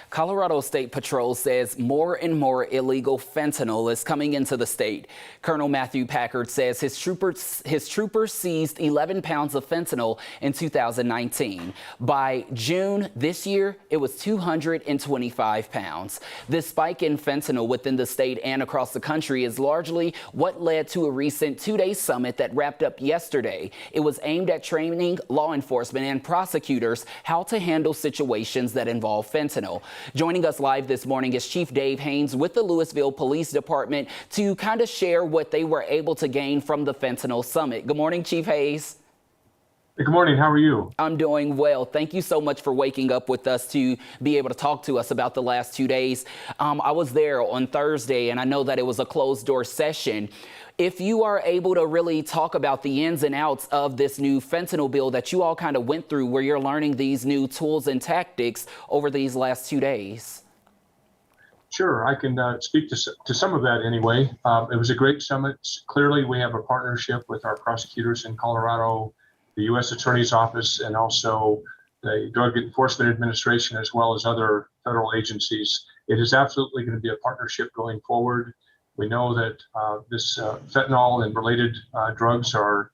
Colorado State Patrol says more and more illegal fentanyl is coming into the state. Colonel Matthew Packard says his troopers seized 11 pounds of fentanyl in 2019. By June this year, it was 225 pounds. This spike in fentanyl within the state and across the country is largely what led to a recent two-day summit that wrapped up yesterday. It was aimed at training law enforcement and prosecutors how to handle situations that involve fentanyl. Joining us live this morning is Chief Dave Haynes with the Louisville Police Department to kind of share what they were able to gain from the fentanyl summit. Good morning, Chief Hayes. Good morning. How are you? I'm doing well. Thank you so much for waking up with us to be able to talk to us about the last 2 days. I was there on Thursday, and I know that it was a closed-door session. If you are able to really talk about the ins and outs of this new fentanyl bill that you all kind of went through, where you're learning these new tools and tactics over these last 2 days. Sure, I can speak to some of that anyway. It was a great summit. Clearly, we have a partnership with our prosecutors in Colorado, the U.S. Attorney's Office, and also the Drug Enforcement Administration, as well as other federal agencies. It is absolutely going to be a partnership going forward. We know that this fentanyl and related drugs are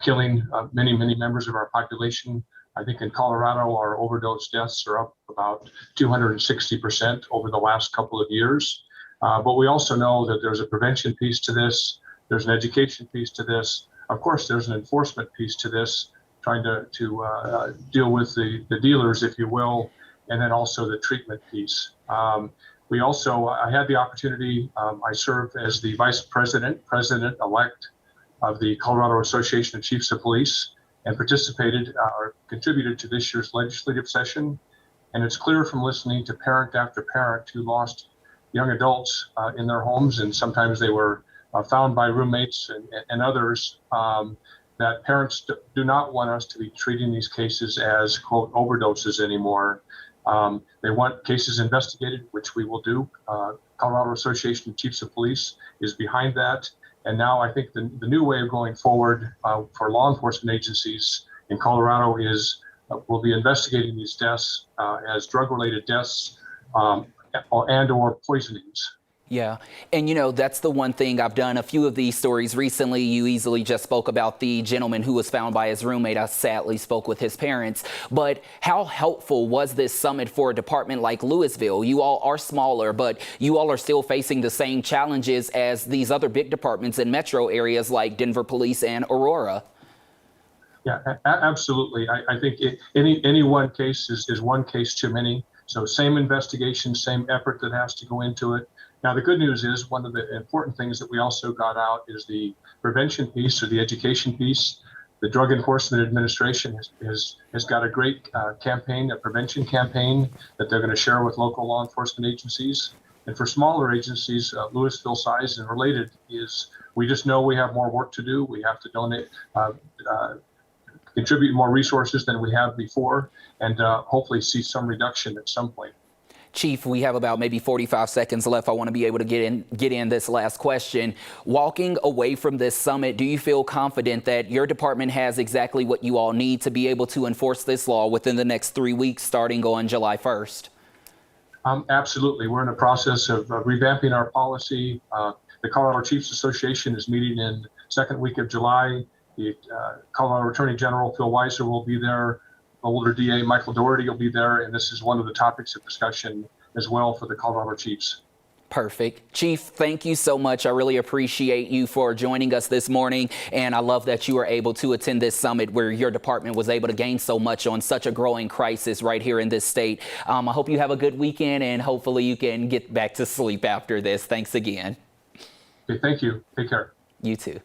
killing many members of our population. I think in Colorado, our overdose deaths are up about 260% over the last couple of years. But we also know that there's a prevention piece to this. There's an education piece to this. Of course, there's an enforcement piece to this, trying to deal with the dealers, if you will, and then also the treatment piece. I had the opportunity, I served as the president-elect of the Colorado Association of Chiefs of Police, and participated or contributed to this year's legislative session. And it's clear from listening to parent after parent who lost young adults in their homes, and sometimes they were found by roommates and others, that parents do not want us to be treating these cases as, quote, overdoses anymore. They want cases investigated, which we will do. Colorado Association of Chiefs of Police is behind that. And now I think the new way of going forward for law enforcement agencies in Colorado is we'll be investigating these deaths as drug-related deaths and or poisonings. Yeah. And, you know, that's the one thing I've done a few of these stories recently. You easily just spoke about the gentleman who was found by his roommate. I sadly spoke with his parents. But how helpful was this summit for a department like Louisville? You all are smaller, but you all are still facing the same challenges as these other big departments in metro areas like Denver Police and Aurora. Yeah, absolutely. I think any one case is one case too many. So same investigation, same effort that has to go into it. Now, the good news is one of the important things that we also got out is the prevention piece or the education piece. The Drug Enforcement Administration has got a great campaign, a prevention campaign that they're going to share with local law enforcement agencies. And for smaller agencies, Louisville size and related, is we just know we have more work to do. We have to donate, contribute more resources than we have before, and hopefully see some reduction at some point. Chief, we have about maybe 45 seconds left. I want to be able to get in this last question. Walking away from this summit, do you feel confident that your department has exactly what you all need to be able to enforce this law within the next 3 weeks, starting on July 1st? Absolutely. We're in the process of revamping our policy. The Colorado Chiefs Association is meeting in the second week of July. The Colorado Attorney General, Phil Weiser, will be there. Older DA Michael Doherty will be there, and this is one of the topics of discussion as well for the Colorado Chiefs. Perfect. Chief, thank you so much. I really appreciate you for joining us this morning, and I love that you were able to attend this summit where your department was able to gain so much on such a growing crisis right here in this state. I hope you have a good weekend, and hopefully you can get back to sleep after this. Thanks again. Okay, thank you. Take care. You too.